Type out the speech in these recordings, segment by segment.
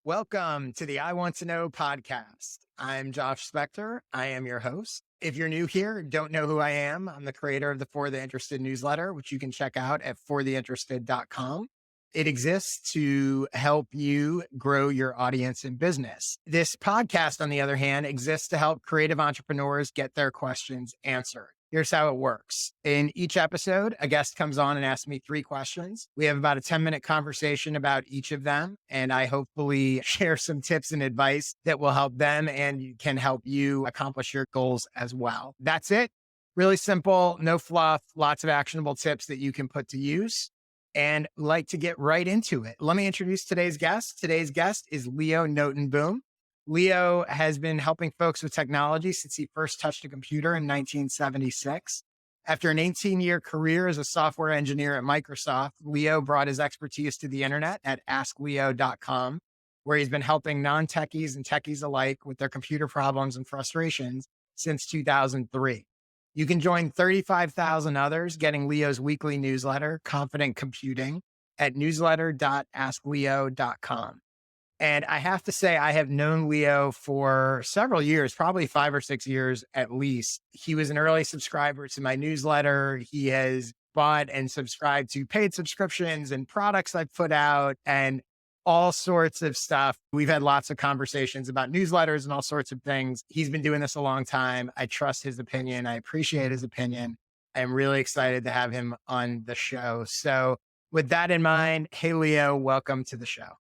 Welcome to the I Want to Know podcast. I'm Josh Spector. I am your host. If you're new here, don't know who I am, I'm the creator of the For the Interested newsletter, which you can check out at fortheinterested.com. It exists to help you grow your audience and business. This podcast, on the other hand, exists to help creative entrepreneurs get their questions answered. Here's how it works. In each episode, a guest comes on and asks me 3 questions. We have about a 10-minute conversation about each of them, and I hopefully share some tips and advice that will help them and can help you accomplish your goals as well. That's it. Really simple, no fluff, lots of actionable tips that you can put to use, and like to get right into it. Let me introduce today's guest. Today's guest is Leo Notenboom. Leo has been helping folks with technology since he first touched a computer in 1976. After an 18-year career as a software engineer at Microsoft, Leo brought his expertise to the internet at askleo.com, where he's been helping non-techies and techies alike with their computer problems and frustrations since 2003. You can join 35,000 others getting Leo's weekly newsletter, Confident Computing, at newsletter.askleo.com. And I have to say, I have known Leo for several years, probably 5 or 6 years at least. He was an early subscriber to my newsletter. He has bought and subscribed to paid subscriptions and products I've put out and all sorts of stuff. We've had lots of conversations about newsletters and all sorts of things. He's been doing this a long time. I trust his opinion. I appreciate his opinion. I'm really excited to have him on the show. So with that in mind, hey, Leo, welcome to the show.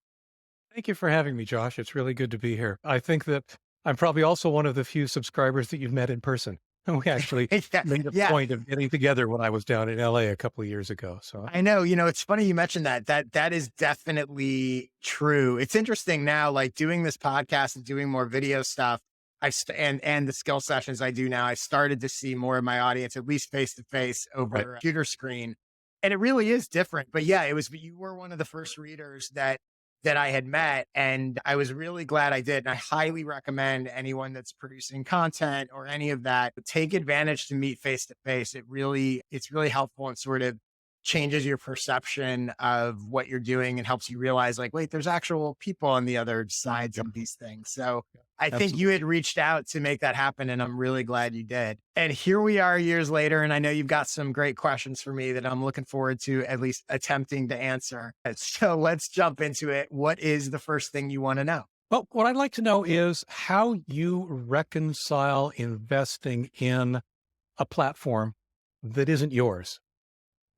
Thank you for having me, Josh. It's really good to be here. I think that I'm probably also one of the few subscribers that you've met in person. We actually made a point of getting together when I was down in LA a couple of years ago. So I know, it's funny you mentioned that. That is definitely true. It's interesting now, like doing this podcast and doing more video stuff. And the skill sessions I do now, I started to see more of my audience, at least face to face over a computer screen. And it really is different. But yeah, you were one of the first readers that I had met. And I was really glad I did. And I highly recommend anyone that's producing content or any of that, take advantage to meet face to face. It's really helpful and sort of changes your perception of what you're doing and helps you realize like, wait, there's actual people on the other sides of these things. So I think you had reached out to make that happen, and I'm really glad you did. And here we are years later, and I know you've got some great questions for me that I'm looking forward to at least attempting to answer. So let's jump into it. What is the first thing you want to know? Well, what I'd like to know is how you reconcile investing in a platform that isn't yours.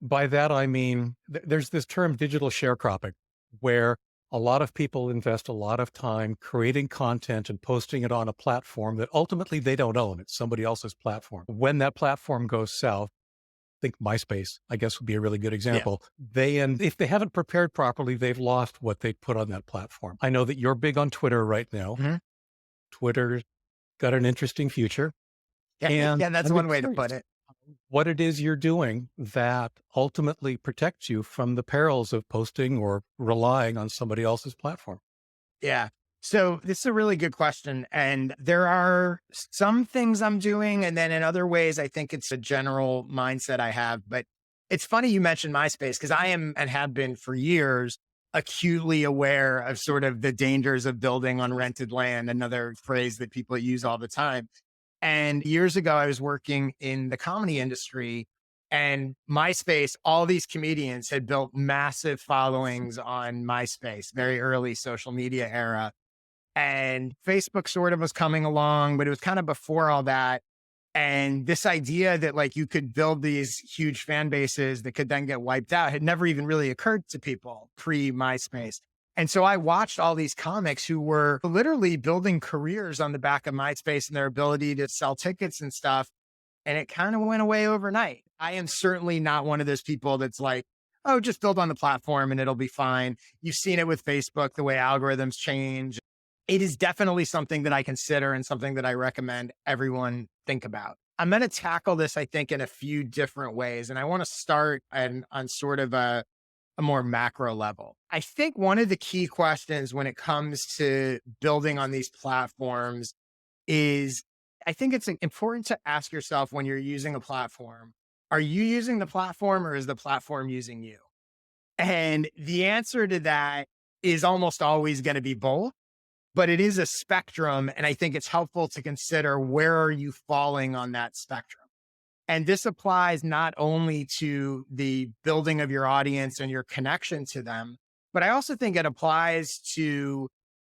By that, I mean, there's this term digital sharecropping, where a lot of people invest a lot of time creating content and posting it on a platform that ultimately they don't own. It's somebody else's platform. When that platform goes south, I think MySpace, I guess, would be a really good example. And if they haven't prepared properly, they've lost what they put on that platform. I know that you're big on Twitter right now. Mm-hmm. Twitter's got an interesting future. Yeah, that's one way to put it. What it is you're doing that ultimately protects you from the perils of posting or relying on somebody else's platform. Yeah. So this is a really good question. And there are some things I'm doing. And then in other ways, I think it's a general mindset I have. But it's funny you mentioned MySpace, because I am and have been for years acutely aware of sort of the dangers of building on rented land, another phrase that people use all the time. And years ago, I was working in the comedy industry, and MySpace, all these comedians had built massive followings on MySpace, very early social media era. And Facebook sort of was coming along, but it was kind of before all that. And this idea that like you could build these huge fan bases that could then get wiped out had never even really occurred to people pre MySpace. And so I watched all these comics who were literally building careers on the back of MySpace and their ability to sell tickets and stuff. And it kind of went away overnight. I am certainly not one of those people that's like, oh, just build on the platform and it'll be fine. You've seen it with Facebook, the way algorithms change. It is definitely something that I consider and something that I recommend everyone think about. I'm going to tackle this, I think, in a few different ways. And I want to start on sort of a more macro level. I think one of the key questions when it comes to building on these platforms is, I think it's important to ask yourself when you're using a platform, are you using the platform or is the platform using you? And the answer to that is almost always going to be both, but it is a spectrum. And I think it's helpful to consider where are you falling on that spectrum. And this applies not only to the building of your audience and your connection to them, but I also think it applies to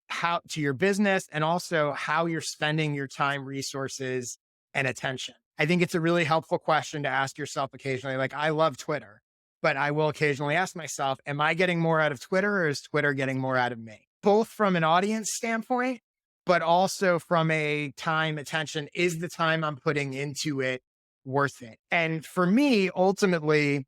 how to your business and also how you're spending your time, resources, and attention. I think it's a really helpful question to ask yourself occasionally. Like, I love Twitter, but I will occasionally ask myself, am I getting more out of Twitter or is Twitter getting more out of me? Both from an audience standpoint, but also from a time attention. Is the time I'm putting into it worth it? And for me, ultimately,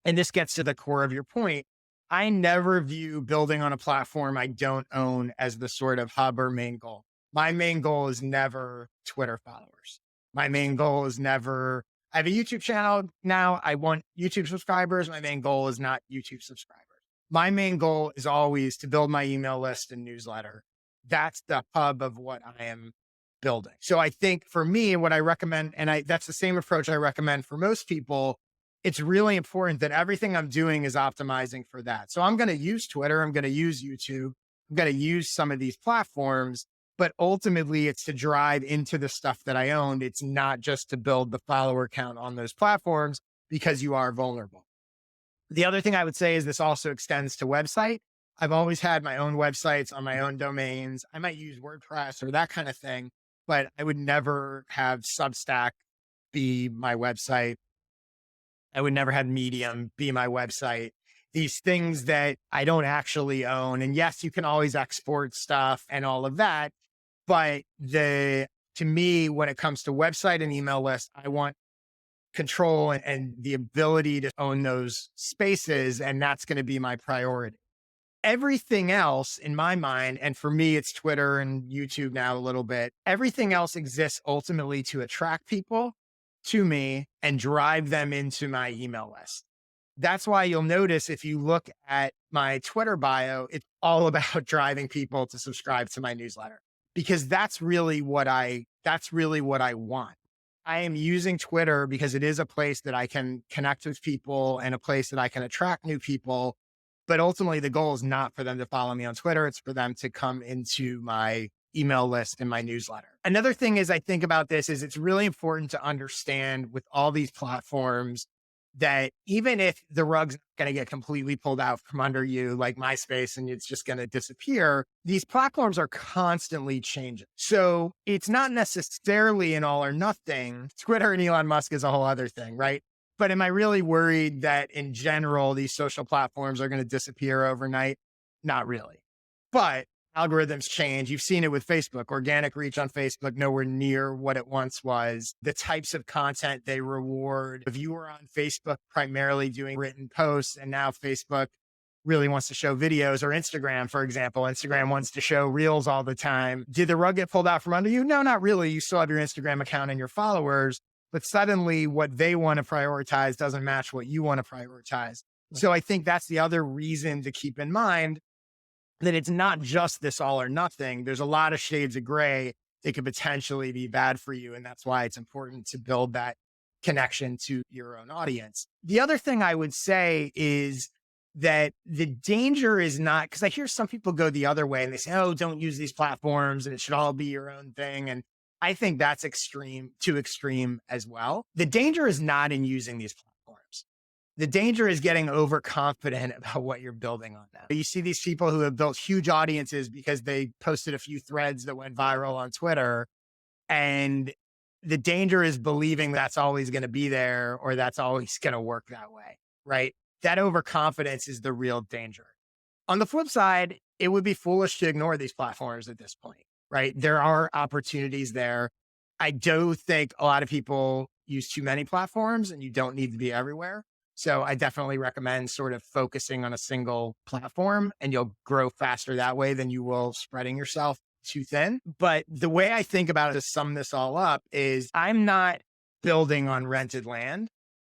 and this gets to the core of your point, I never view building on a platform I don't own as the sort of hub or main goal. My main goal is never Twitter followers. My main goal is never, I have a YouTube channel now. I want YouTube subscribers. My main goal is not YouTube subscribers. My main goal is always to build my email list and newsletter. That's the hub of what I am building. So I think for me, what I recommend, and that's the same approach I recommend for most people, it's really important that everything I'm doing is optimizing for that. So I'm going to use Twitter. I'm going to use YouTube. I'm going to use some of these platforms, but ultimately it's to drive into the stuff that I owned. It's not just to build the follower count on those platforms because you are vulnerable. The other thing I would say is this also extends to website. I've always had my own websites on my own domains. I might use WordPress or that kind of thing, but I would never have Substack be my website. I would never have Medium be my website. These things that I don't actually own. And yes, you can always export stuff and all of that. But to me, when it comes to website and email list, I want control and the ability to own those spaces. And that's going to be my priority. Everything else in my mind, and for me, it's Twitter and YouTube now a little bit. Everything else exists ultimately to attract people to me and drive them into my email list. That's why you'll notice if you look at my Twitter bio, it's all about driving people to subscribe to my newsletter because that's really what I want. I am using Twitter because it is a place that I can connect with people and a place that I can attract new people. But ultimately the goal is not for them to follow me on Twitter. It's for them to come into my email list and my newsletter. Another thing is I think about this is it's really important to understand with all these platforms that even if the rug's going to get completely pulled out from under you, like MySpace, and it's just going to disappear, these platforms are constantly changing. So it's not necessarily an all or nothing. Twitter and Elon Musk is a whole other thing, right? But am I really worried that in general, these social platforms are going to disappear overnight? Not really. But algorithms change. You've seen it with Facebook. Organic reach on Facebook, nowhere near what it once was. The types of content they reward. If you were on Facebook primarily doing written posts and now Facebook really wants to show videos, or Instagram, for example, Instagram wants to show reels all the time. Did the rug get pulled out from under you? No, not really. You still have your Instagram account and your followers, but suddenly what they want to prioritize doesn't match what you want to prioritize. So I think that's the other reason to keep in mind that it's not just this all or nothing. There's a lot of shades of gray that could potentially be bad for you. And that's why it's important to build that connection to your own audience. The other thing I would say is that the danger is not, because I hear some people go the other way and they say, oh, don't use these platforms and it should all be your own thing. And I think that's too extreme as well. The danger is not in using these platforms. The danger is getting overconfident about what you're building on them. You see these people who have built huge audiences because they posted a few threads that went viral on Twitter. And the danger is believing that's always going to be there or that's always going to work that way, right? That overconfidence is the real danger. On the flip side, it would be foolish to ignore these platforms at this point, right? There are opportunities there. I do think a lot of people use too many platforms and you don't need to be everywhere. So I definitely recommend sort of focusing on a single platform and you'll grow faster that way than you will spreading yourself too thin. But the way I think about it to sum this all up is I'm not building on rented land.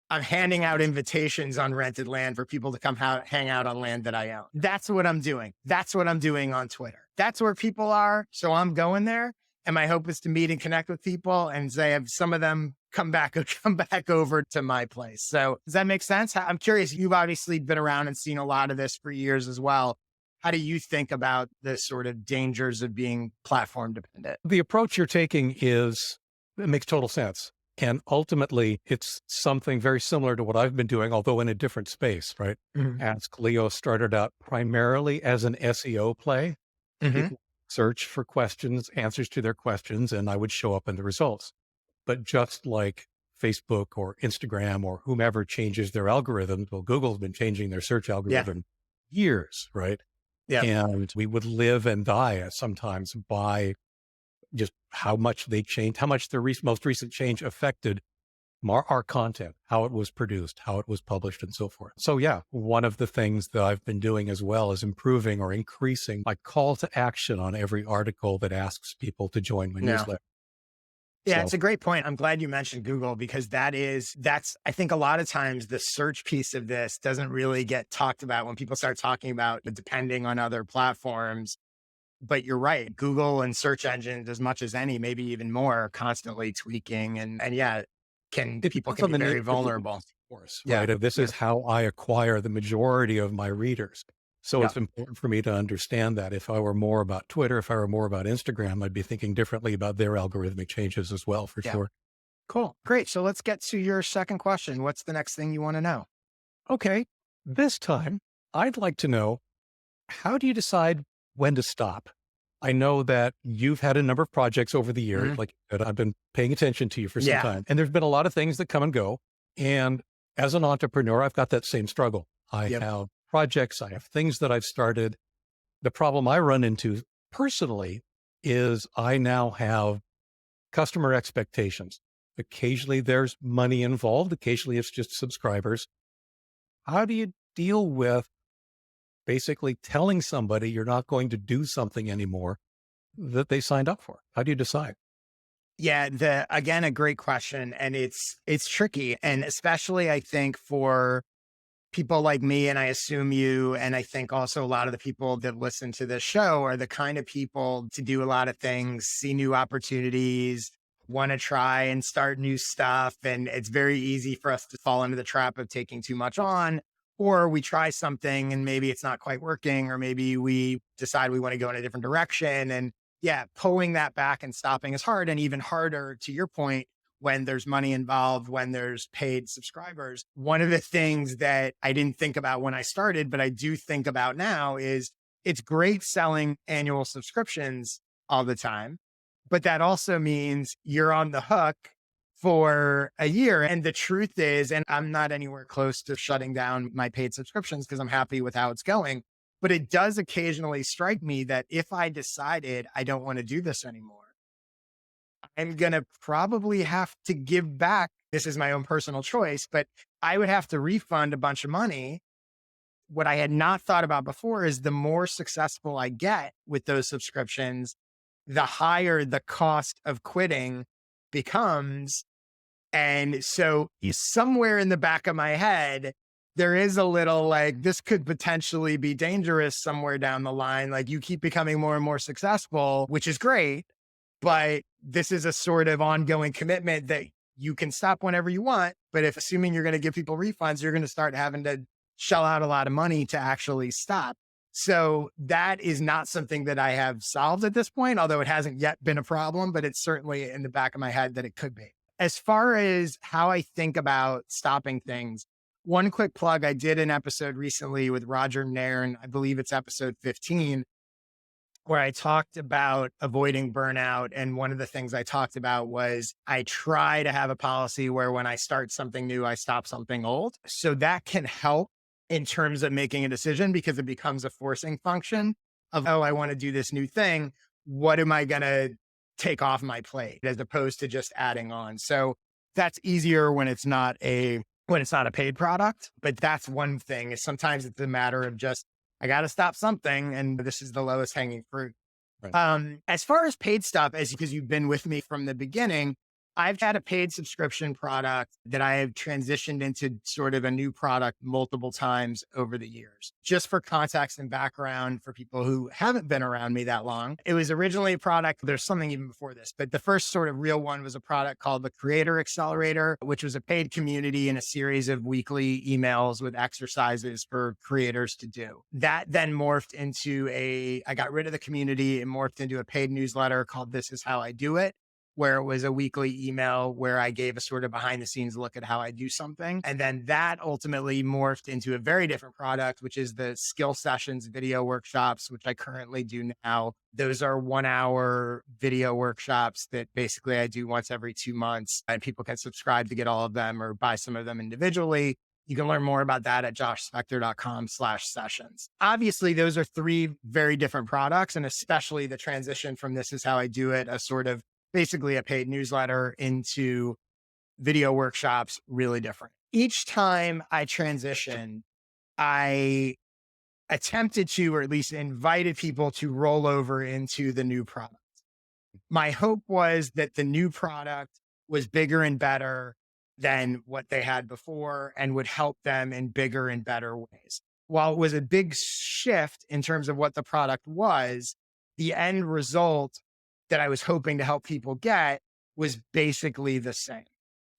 I'm handing out invitations on rented land for people to come hang out on land that I own. That's what I'm doing. That's what I'm doing on Twitter. That's where people are. So I'm going there. And my hope is to meet and connect with people and say, have some of them come back over to my place. So does that make sense? I'm curious. You've obviously been around and seen a lot of this for years as well. how do you think about the sort of dangers of being platform dependent? The approach you're taking it makes total sense. And ultimately, it's something very similar to what I've been doing, although in a different space, right? Mhm. Ask Leo started out primarily as an SEO play. Mhm. People search for questions, answers to their questions, and I would show up in the results. But just like Facebook or Instagram or whomever changes their algorithms, well, Google's been changing their search Yeah. algorithm years, right? Yeah. And we would live and die sometimes by just how much they changed, how much the most recent change affected our content, how it was produced, how it was published, and so forth. So, yeah, one of the things that I've been doing as well is improving or increasing my call to action on every article that asks people to join my No. newsletter. Yeah, it's So, a great point. I'm glad you mentioned Google because that's, I think a lot of times the search piece of this doesn't really get talked about when people start talking about the depending on other platforms. But you're right. Google and search engines, as much as any, maybe even more, are constantly tweaking. And yeah, it people depends can on be the very nature of the vulnerable. beast, of course, Yeah. right? This Yeah. is how I acquire the majority of my readers. So Yeah. it's important for me to understand that if I were more about Twitter, if I were more about Instagram, I'd be thinking differently about their algorithmic changes as well, for Yeah. sure. Cool. Great. So let's get to your second question. What's the next thing you want to know? Okay. This time, I'd like to know, how do you decide when to stop? I know that you've had a number of projects over the years, Mhm. like that I've been paying attention to you for some Yeah. time, and there's been a lot of things that come and go. And as an entrepreneur, I've got that same struggle. I Yep. have projects, I have things that I've started. The problem I run into personally is I now have customer expectations. Occasionally there's money involved, occasionally it's just subscribers. How do you deal with basically telling somebody you're not going to do something anymore that they signed up for? How do you decide? Yeah, again, a great question. And it's tricky. And especially I think for people like me, and I assume you, and I think also a lot of the people that listen to this show are the kind of people to do a lot of things, see new opportunities, want to try and start new stuff. And it's very easy for us to fall into the trap of taking too much on, or we try something and maybe it's not quite working, or maybe we decide we want to go in a different direction. And yeah, pulling that back and stopping is hard. And even harder, to your point, when there's money involved, when there's paid subscribers. One of the things that I didn't think about when I started, but I do think about now is it's great selling annual subscriptions all the time, but that also means you're on the hook for a year. And the truth is, and I'm not anywhere close to shutting down my paid subscriptions because I'm happy with how it's going. But it does occasionally strike me that if I decided I don't want to do this anymore, I'm going to probably have to give back. This is my own personal choice, but I would have to refund a bunch of money. What I had not thought about before is the more successful I get with those subscriptions, the higher the cost of quitting becomes. And so somewhere in the back of my head, there is a little like, this could potentially be dangerous somewhere down the line. Like you keep becoming more and more successful, which is great. But this is a sort of ongoing commitment that you can stop whenever you want. But if assuming you're going to give people refunds, you're going to start having to shell out a lot of money to actually stop. So that is not something that I have solved at this point, although it hasn't yet been a problem, but it's certainly in the back of my head that it could be. As far as how I think about stopping things, one quick plug, I did an episode recently with Roger Nairn. I believe it's episode 15, where I talked about avoiding burnout. And one of the things I talked about was I try to have a policy where when I start something new, I stop something old. So that can help in terms of making a decision because it becomes a forcing function of, oh, I want to do this new thing. What am I going to take off my plate as opposed to just adding on? So that's easier when it's not a paid product, but that's one thing. Is sometimes it's a matter of just I got to stop something. And this is the lowest hanging fruit. Right. As far as paid stuff, as because you've been with me from the beginning, I've had a paid subscription product that I have transitioned into sort of a new product multiple times over the years. Just for context and background for people who haven't been around me that long, it was originally a product. There's something even before this, but the first sort of real one was a product called the Creator Accelerator, which was a paid community and a series of weekly emails with exercises for creators to do. That then morphed into I got rid of the community and morphed into a paid newsletter called This Is How I Do It, where it was a weekly email where I gave a sort of behind the scenes look at how I do something. And then that ultimately morphed into a very different product, which is the skill sessions video workshops, which I currently do now. Those are 1 hour video workshops that basically I do once every 2 months, and people can subscribe to get all of them or buy some of them individually. You can learn more about that at joshspector.com/sessions. Obviously, those are three very different products, and especially the transition from This Is How I Do It, a sort of basically a paid newsletter, into video workshops, really different. Each time I transitioned, I attempted to, or at least invited people to roll over into the new product. My hope was that the new product was bigger and better than what they had before and would help them in bigger and better ways. While it was a big shift in terms of what the product was, the end result that I was hoping to help people get was basically the same.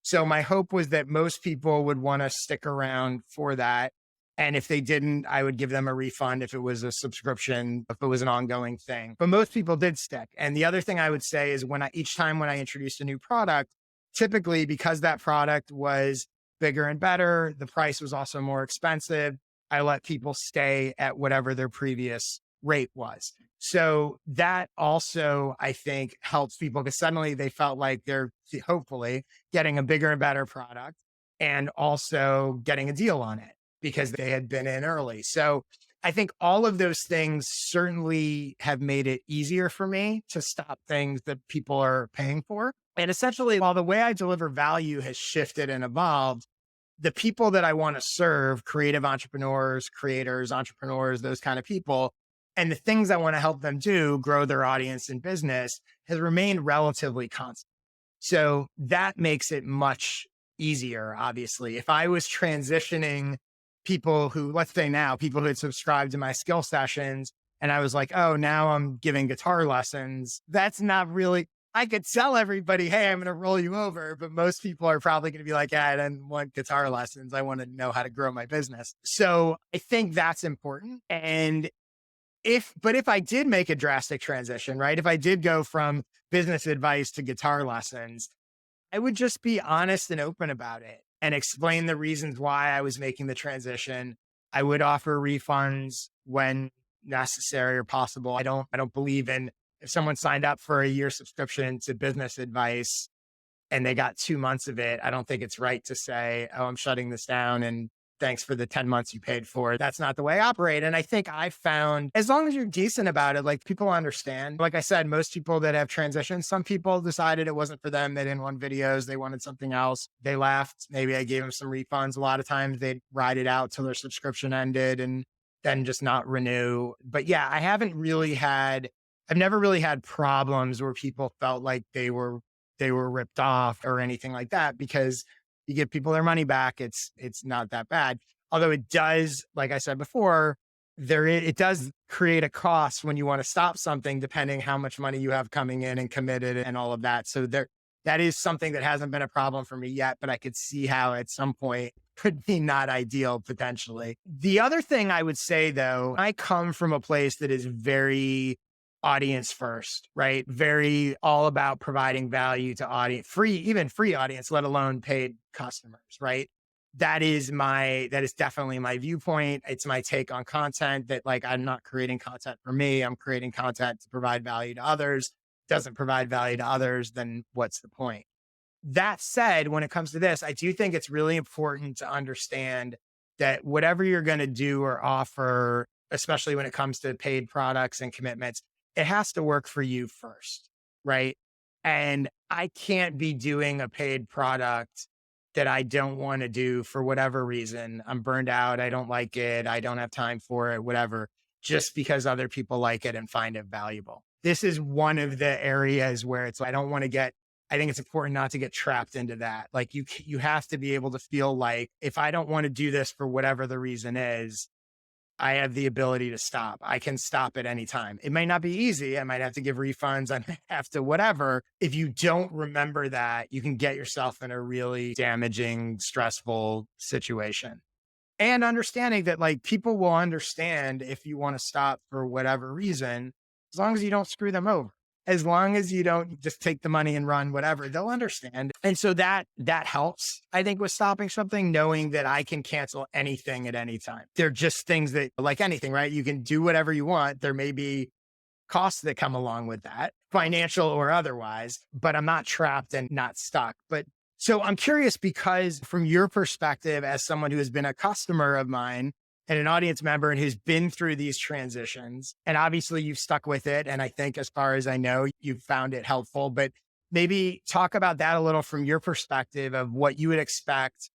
So my hope was that most people would want to stick around for that. And if they didn't, I would give them a refund if it was a subscription, if it was an ongoing thing. But most people did stick. And the other thing I would say is each time when I introduced a new product, typically because that product was bigger and better, the price was also more expensive, I let people stay at whatever their previous rate was. So that also, I think, helps people because suddenly they felt like they're hopefully getting a bigger and better product and also getting a deal on it because they had been in early. So I think all of those things certainly have made it easier for me to stop things that people are paying for. And essentially, while the way I deliver value has shifted and evolved, the people that I want to serve, creative entrepreneurs, creators, entrepreneurs, those kind of people, and the things I want to help them do, grow their audience and business, has remained relatively constant. So that makes it much easier, obviously. If I was transitioning people who, let's say now, people who had subscribed to my skill sessions, and I was like, oh, now I'm giving guitar lessons, that's not really, I could tell everybody, hey, I'm going to roll you over. But most people are probably going to be like, yeah, I didn't want guitar lessons. I want to know how to grow my business. So I think that's important. And if I did make a drastic transition, right? If I did go from business advice to guitar lessons, I would just be honest and open about it and explain the reasons why I was making the transition. I would offer refunds when necessary or possible. I don't believe in, if someone signed up for a year subscription to business advice and they got 2 months of it, I don't think it's right to say, oh, I'm shutting this down and thanks for the 10 months you paid for it. That's not the way I operate. And I think I've found, as long as you're decent about it, like people understand. Like I said, most people that have transitioned, some people decided it wasn't for them. They didn't want videos. They wanted something else. They left. Maybe I gave them some refunds. A lot of times they'd ride it out till their subscription ended and then just not renew. But yeah, I've never really had problems where people felt like they were ripped off or anything like that, because you give people their money back. It's not that bad. Although it does, like I said before, it does create a cost when you want to stop something, depending how much money you have coming in and committed and all of that. So that is something that hasn't been a problem for me yet, but I could see how at some point could be not ideal potentially. The other thing I would say though, I come from a place that is very audience first, right? Very all about providing value to audience, even free audience, let alone paid customers, right? That is definitely my viewpoint. It's my take on content, that like, I'm not creating content for me. I'm creating content to provide value to others. Doesn't provide value to others, then what's the point? That said, when it comes to this, I do think it's really important to understand that whatever you're going to do or offer, especially when it comes to paid products and commitments, it has to work for you first, right? And I can't be doing a paid product that I don't want to do for whatever reason. I'm burned out. I don't like it. I don't have time for it, whatever, just because other people like it and find it valuable. This is one of the areas where I don't want to get I think it's important not to get trapped into that. Like you have to be able to feel like if I don't want to do this for whatever the reason is, I have the ability to stop. I can stop at any time. It may not be easy. I might have to give refunds. I might have to whatever. If you don't remember that, you can get yourself in a really damaging, stressful situation. And understanding that like people will understand if you want to stop for whatever reason, as long as you don't screw them over. As long as you don't just take the money and run, whatever, they'll understand. And so that helps, I think, with stopping something, knowing that I can cancel anything at any time. They're just things that, like anything, right? You can do whatever you want. There may be costs that come along with that, financial or otherwise, but I'm not trapped and not stuck. But so I'm curious because from your perspective, as someone who has been a customer of mine and an audience member and who's been through these transitions, and obviously you've stuck with it. And I think as far as I know, you've found it helpful, but maybe talk about that a little from your perspective of what you would expect,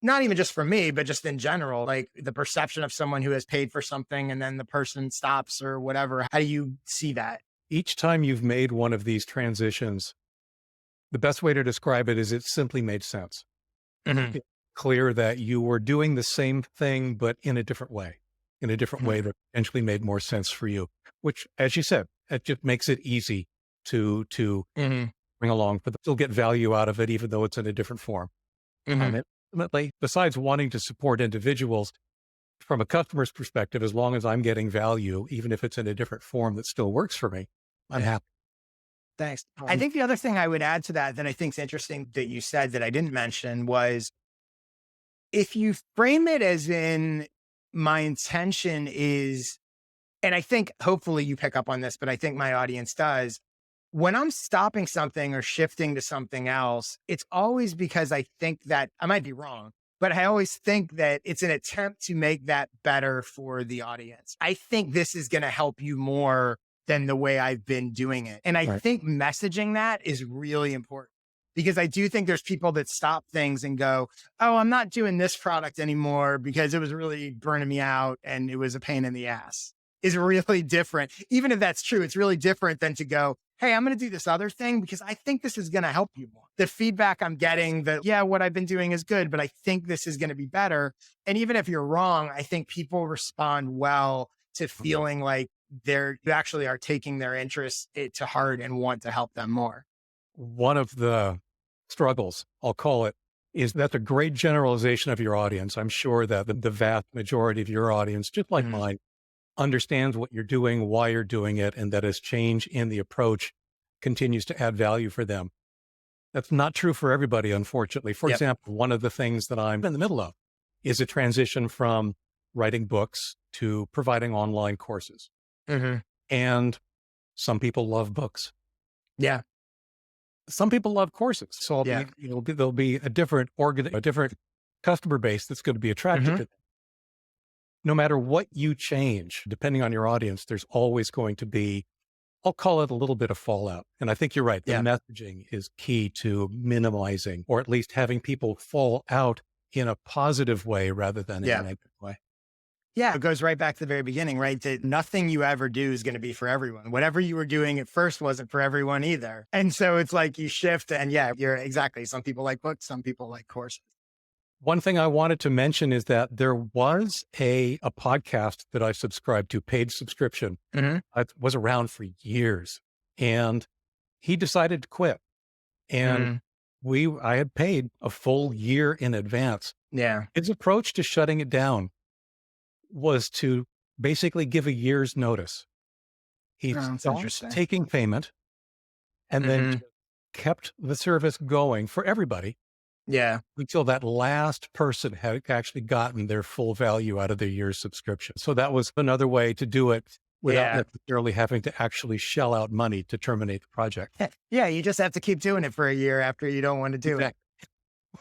not even just from me, but just in general, like the perception of someone who has paid for something and then the person stops or whatever. How do you see that? Each time you've made one of these transitions, the best way to describe it is it simply made sense. Mhm, It's clear that you were doing the same thing, but in a different mhm, way that potentially made more sense for you, which, as you said, it just makes it easy to mhm, bring along, but still get value out of it, even though it's in a different form. mhm. And ultimately, besides wanting to support individuals from a customer's perspective, as long as I'm getting value, even if it's in a different form that still works for me, I'm Yeah. happy. Thanks. I think the other thing I would add to that I think is interesting that you said that I didn't mention was if you frame it as in my intention is, and I think hopefully you pick up on this, but I think my audience does. When I'm stopping something or shifting to something else, it's always because I think that I might be wrong, but I always think that it's an attempt to make that better for the audience. I think this is going to help you more than the way I've been doing it. And I Right. think messaging that is really important because I do think there's people that stop things and go, oh, I'm not doing this product anymore because it was really burning me out and it was a pain in the ass is really different. Even if that's true, it's really different than to go, hey, I'm going to do this other thing because I think this is going to help you more. The feedback I'm getting that, yeah, what I've been doing is good, but I think this is going to be better. And even if you're wrong, I think people respond well to feeling like you actually are taking their interests to heart and want to help them more. One of the struggles, I'll call it, is that's a great generalization of your audience. I'm sure that the vast majority of your audience, just like Mhm. mine, understands what you're doing, why you're doing it, and that as change in the approach continues to add value for them. That's not true for everybody, unfortunately. For Yep. example, one of the things that I'm in the middle of is a transition from writing books to providing online courses. Hmm. And some people love books. Yeah. Some people love courses. So Yeah. there'll be a different customer base that's going to be attracted Hmm. to them. No matter what you change, depending on your audience, there's always going to be, I'll call it a little bit of fallout. And I think you're right. The Yeah. messaging is key to minimizing or at least having people fall out in a positive way rather than in a Yeah. negative way. Yeah, it goes right back to the very beginning, right? That nothing you ever do is going to be for everyone. Whatever you were doing at first wasn't for everyone either. And so it's like you shift and yeah, you're exactly. Some people like books, some people like courses. One thing I wanted to mention is that there was a podcast that I subscribed to, paid subscription. Hmm. It was around for years, and he decided to quit. And Hmm. I had paid a full year in advance. Yeah. His approach to shutting it down was to basically give a year's notice. He Oh, that's stopped interesting. taking payment and then Hmm. kept the service going for everybody Yeah. until that last person had actually gotten their full value out of their year's subscription. So that was another way to do it without Yeah. necessarily having to actually shell out money to terminate the project. Yeah. You just have to keep doing it for a year after you don't want to do it. Exactly.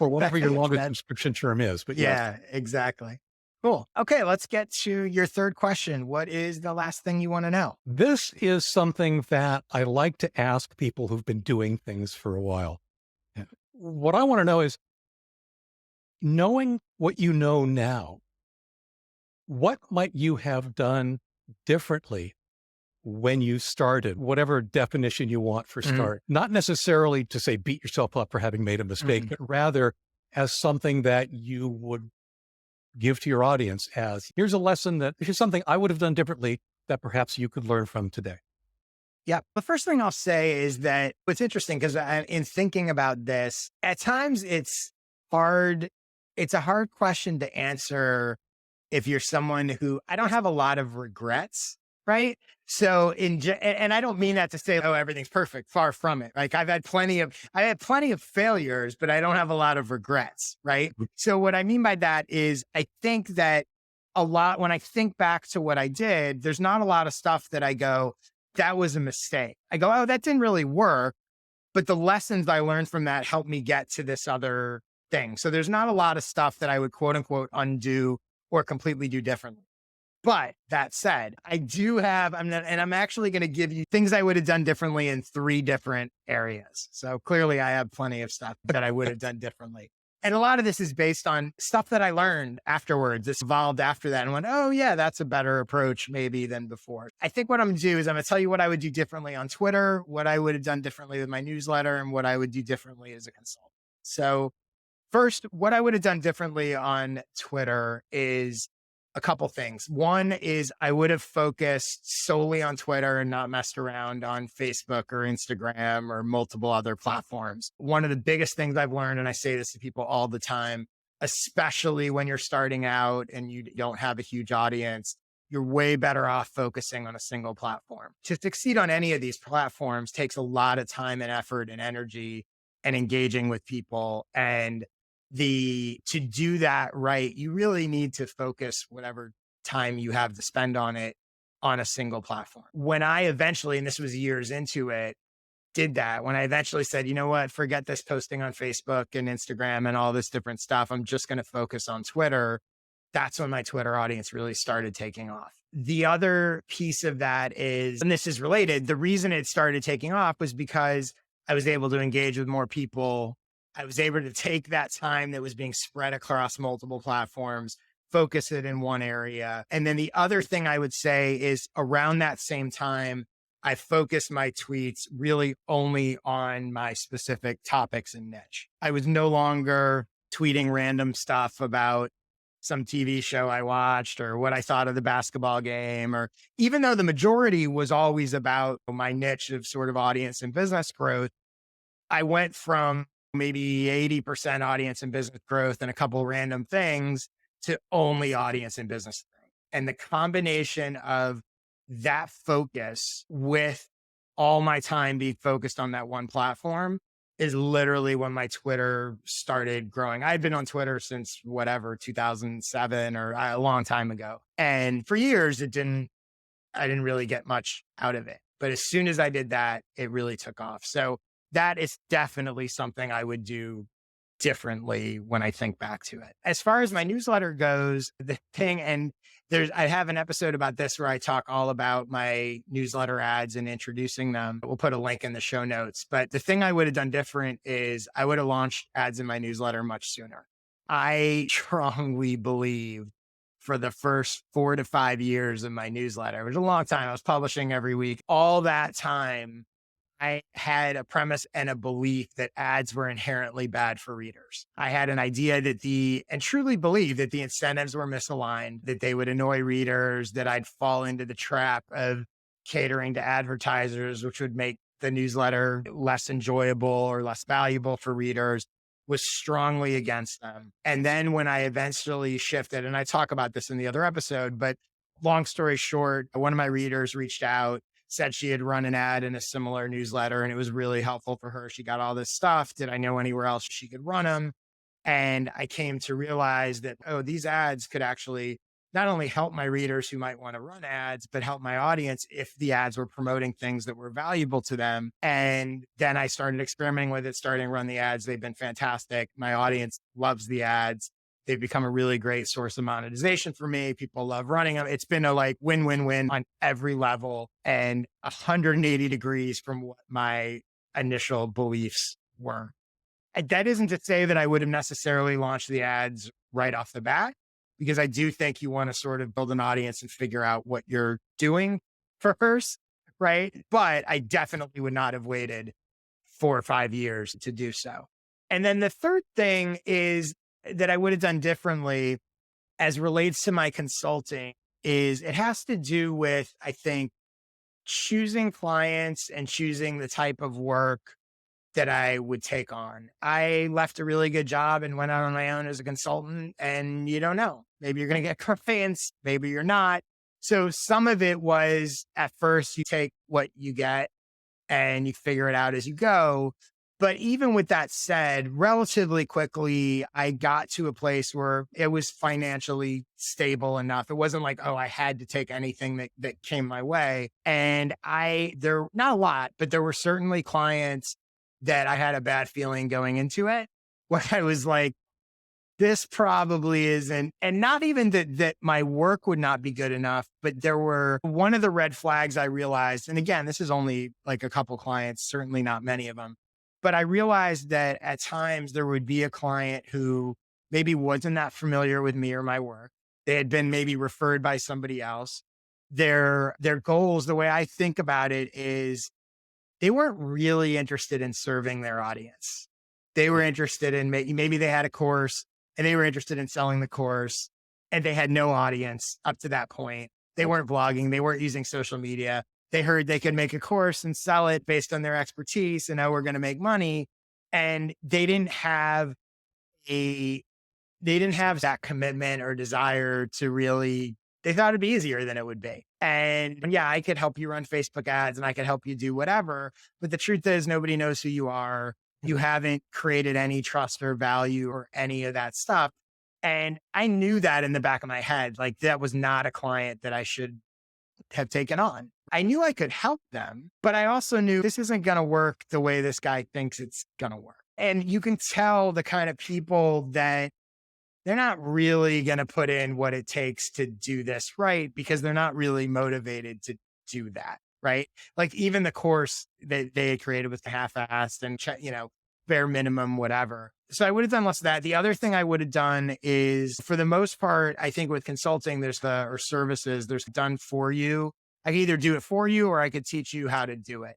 Or whatever your longest That, subscription term is. But yes, yeah, exactly. Cool. Okay. Let's get to your third question. What is the last thing you want to know? this is something that I like to ask people who've been doing things for a while. Yeah. What I want to know is, knowing what you know now, what might you have done differently when you started, whatever definition you want for Mhm, start, not necessarily to say beat yourself up for having made a mistake, mhm. but rather as something that you would give to your audience as here's a lesson that here's something I would have done differently that perhaps you could learn from today. Yeah. The first thing I'll say is that what's interesting because in thinking about this, at times hard. It's a hard question to answer if you're someone who I don't have a lot of regrets, right? So and I don't mean that to say, oh, everything's perfect. Far from it. Like I had plenty of failures, but I don't have a lot of regrets, right? So what I mean by that is I think that a lot when I think back to what I did, there's not a lot of stuff that I go, that was a mistake. I go, oh, that didn't really work. But the lessons I learned from that helped me get to this other thing. So there's not a lot of stuff that I would quote unquote undo or completely do differently. But that said, I do have, and I'm actually going to give you things I would have done differently in three different areas. So clearly I have plenty of stuff that I would have done differently. And a lot of this is based on stuff that I learned afterwards. It's evolved after that and went, oh, yeah, that's a better approach maybe than before. I think what I'm going to do is I'm going to tell you what I would do differently on Twitter, what I would have done differently with my newsletter, and what I would do differently as a consultant. So first, what I would have done differently on Twitter is a couple things. One is I would have focused solely on Twitter and not messed around on Facebook or Instagram or multiple other platforms. One of the biggest things I've learned, and I say this to people all the time, especially when you're starting out and you don't have a huge audience, you're way better off focusing on a single platform. To succeed on any of these platforms takes a lot of time and effort and energy and engaging with people. And to do that right, you really need to focus whatever time you have to spend on it on a single platform. When I eventually, and this was years into it, did that, when I eventually said, you know what, forget this posting on Facebook and Instagram and all this different stuff, I'm just going to focus on Twitter. That's when my Twitter audience really started taking off. The other piece of that is, and this is related, the reason it started taking off was because I was able to engage with more people. I was able to take that time that was being spread across multiple platforms, focus it in one area. And then the other thing I would say is around that same time, I focused my tweets really only on my specific topics and niche. I was no longer tweeting random stuff about some TV show I watched or what I thought of the basketball game, or even though the majority was always about my niche of sort of audience and business growth, I went from maybe 80% audience and business growth and a couple random things to only audience and business growth. And the combination of that focus with all my time being focused on that one platform is literally when my Twitter started growing. I had been on Twitter since whatever, 2007 or a long time ago. And for years, I didn't really get much out of it. But as soon as I did that, it really took off. So that is definitely something I would do differently when I think back to it. As far as my newsletter goes, the thing, and I have an episode about this where I talk all about my newsletter ads and introducing them. We'll put a link in the show notes. But the thing I would have done different is I would have launched ads in my newsletter much sooner. I strongly believe for the first 4 to 5 years of my newsletter, it was a long time. I was publishing every week. All that time, I had a premise and a belief that ads were inherently bad for readers. I had an idea and truly believed that the incentives were misaligned, that they would annoy readers, that I'd fall into the trap of catering to advertisers, which would make the newsletter less enjoyable or less valuable for readers, was strongly against them. And then when I eventually shifted, and I talk about this in the other episode, but long story short, one of my readers reached out, said she had run an ad in a similar newsletter and it was really helpful for her. She got all this stuff. Did I know anywhere else she could run them? And I came to realize that, oh, these ads could actually not only help my readers who might want to run ads, but help my audience if the ads were promoting things that were valuable to them. And then I started experimenting with it, starting to run the ads. They've been fantastic. My audience loves the ads. They've become a really great source of monetization for me. People love running them. It's been a like win-win-win on every level and 180 degrees from what my initial beliefs were. And that isn't to say that I would have necessarily launched the ads right off the bat, because I do think you want to sort of build an audience and figure out what you're doing for first. right? But I definitely would not have waited 4 or 5 years to do so. And then the third thing is that I would have done differently as relates to my consulting is it has to do with, I think, choosing clients and choosing the type of work that I would take on. I left a really good job and went out on my own as a consultant, and you don't know. Maybe you're going to get clients, maybe you're not. So some of it was at first you take what you get and you figure it out as you go. But even with that said, relatively quickly, I got to a place where it was financially stable enough. It wasn't like, oh, I had to take anything that came my way. And there, not a lot, but there were certainly clients that I had a bad feeling going into it, where I was like, this probably isn't, and not even that my work would not be good enough, but there were one of the red flags I realized, and again, this is only like a couple clients, certainly not many of them, but I realized that at times there would be a client who maybe wasn't that familiar with me or my work. They had been maybe referred by somebody else. Their goals, the way I think about it is they weren't really interested in serving their audience. They were interested in maybe they had a course and they were interested in selling the course and they had no audience up to that point. They weren't blogging. They weren't using social media. They heard they could make a course and sell it based on their expertise and how we're going to make money. And a, they didn't have that commitment or desire to really, they thought it'd be easier than it would be. And yeah, I could help you run Facebook ads and I could help you do whatever. But the truth is nobody knows who you are. You haven't created any trust or value or any of that stuff. And I knew that in the back of my head, like that was not a client that I should have taken on. I knew I could help them, but I also knew this isn't going to work the way this guy thinks it's going to work. And you can tell the kind of people that they're not really going to put in what it takes to do this right because they're not really motivated to do that. Right. Like even the course that they had created was half-assed and, bare minimum, whatever. So I would have done less of that. The other thing I would have done is for the most part, I think with consulting, or services, there's done for you. I could either do it for you or I could teach you how to do it.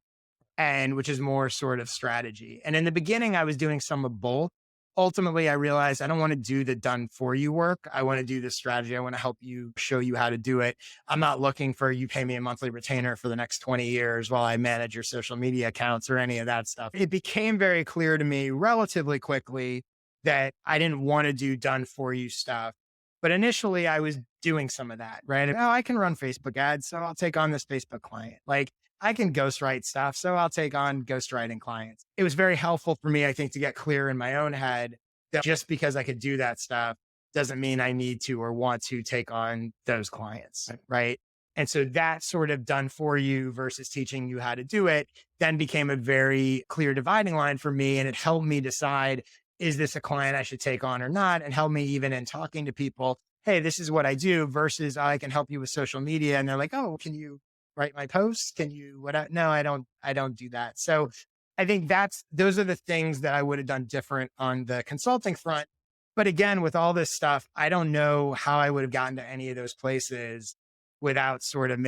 And which is more sort of strategy. And in the beginning, I was doing some of both. Ultimately, I realized I don't want to do the done for you work. I want to do the strategy. I want to help you, show you how to do it. I'm not looking for you pay me a monthly retainer for the next 20 years while I manage your social media accounts or any of that stuff. It became very clear to me relatively quickly that I didn't want to do done for you stuff. But initially I was doing some of that, right? Oh, I can run Facebook ads, so I'll take on this Facebook client. Like I can ghostwrite stuff, so I'll take on ghostwriting clients. It was very helpful for me, I think, to get clear in my own head that just because I could do that stuff doesn't mean I need to or want to take on those clients, right? And so that sort of done for you versus teaching you how to do it then became a very clear dividing line for me. And it helped me decide, is this a client I should take on or not? And helped me even in talking to people, hey, this is what I do versus I can help you with social media. And they're like, oh, can you write my posts? Can you, no, I don't do that. So I think those are the things that I would have done different on the consulting front. But again, with all this stuff, I don't know how I would have gotten to any of those places without sort of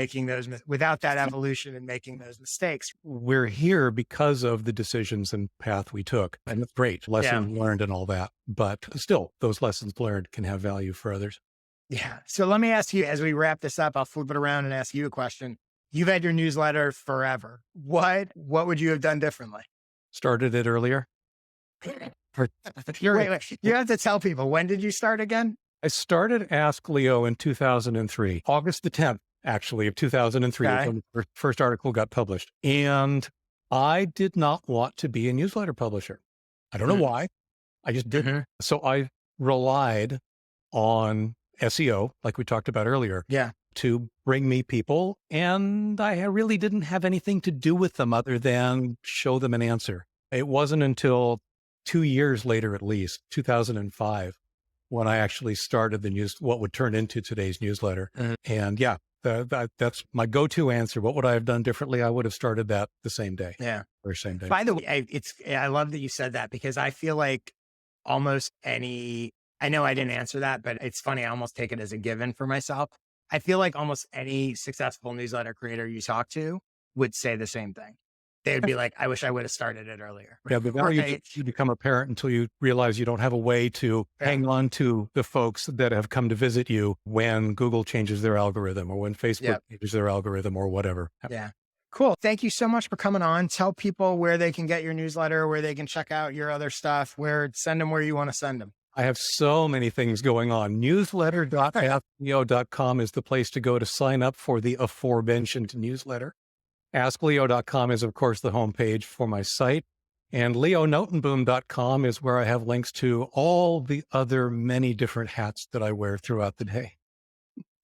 without that evolution and making those mistakes. We're here because of the decisions and path we took, and it's great, lessons learned and all that. But still, those lessons learned can have value for others. Yeah. So let me ask you, as we wrap this up, I'll flip it around and ask you a question. You've had your newsletter forever. What would you have done differently? Started it earlier. Wait, you have to tell people, when did you start again? I started Ask Leo in 2003, August the 10th, actually, of 2003, Okay. when the first article got published. And I did not want to be a newsletter publisher. I don't know why. I just didn't. So I relied on SEO, like we talked about earlier, to bring me people. And I really didn't have anything to do with them other than show them an answer. It wasn't until 2 years later, at least, 2005, when I actually started what would turn into today's newsletter. And yeah, that's my go-to answer. What would I have done differently? I would have started that the same day. Yeah. Or same day. By the way, I love that you said that because I feel like I know I didn't answer that, but it's funny. I almost take it as a given for myself. I feel like almost any successful newsletter creator you talk to would say the same thing. They would be like, I wish I would have started it earlier. Yeah, the value Right. doesn't become apparent until you realize you don't have a way to Yeah. hang on to the folks that have come to visit you when Google changes their algorithm or when Facebook Yep. changes their algorithm or whatever. Yeah. Cool. Thank you so much for coming on. Tell people where they can get your newsletter, where they can check out your other stuff, send them where you want to send them. I have so many things going on. Newsletter.askleo.com is the place to go to sign up for the aforementioned newsletter. AskLeo.com is, of course, the homepage for my site. And LeoNotenboom.com is where I have links to all the other many different hats that I wear throughout the day.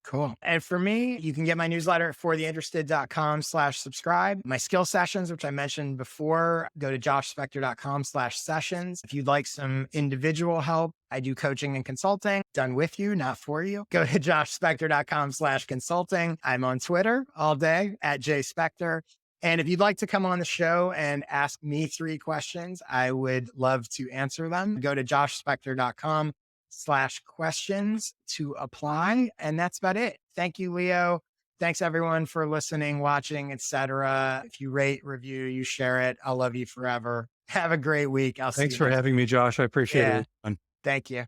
Cool. And for me, you can get my newsletter at fortheinterested.com/subscribe. My skill sessions, which I mentioned before, go to joshspector.com/sessions. If you'd like some individual help, I do coaching and consulting done with you, not for you. Go to joshspector.com/consulting. I'm on Twitter all day at jspector. And if you'd like to come on the show and ask me 3 questions, I would love to answer them. Go to joshspector.com/questions to apply. And that's about it. Thank you, Leo. Thanks everyone for listening, watching, etc. If you rate, review, you share it. I'll love you forever. Have a great week. I'll see Thanks you for next. having me, Josh. I appreciate Yeah. it. Thank you.